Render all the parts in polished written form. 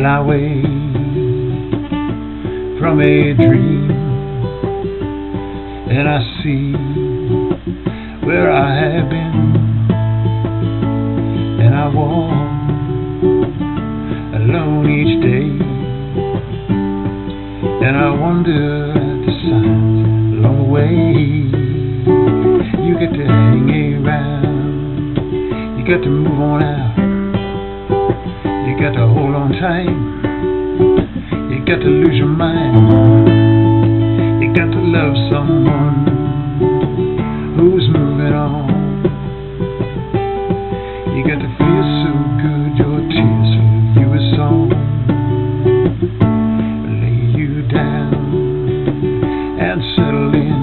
while I wake from a dream, and I see where I have been, and I walk alone each day, and I wonder at the signs along the way. You get to hang around, you got to move on out, you got to hold on tight, you got to lose your mind, you got to love someone who's moving on. You got to feel so good, your tears fill you with song, lay you down and settle in,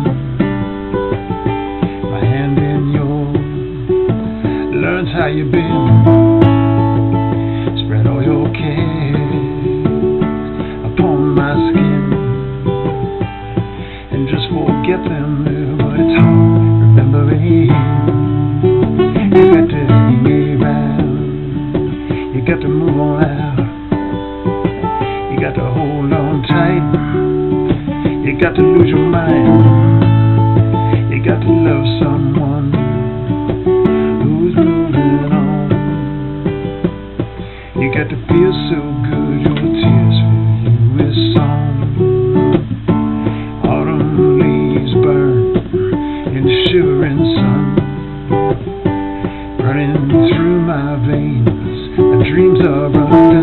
my hand in yours, learns how you've been, spread all your cares upon my skin, and just forget them, but it's hard remembering. You got to hang around, you got to move on out, you got to hold on tight, you got to lose your mind, you got to love someone who's moving on. You got to feel so good, your tears fill you with song. Autumn leaves burn in the shivering sun, running through my veins, my dreams are running down.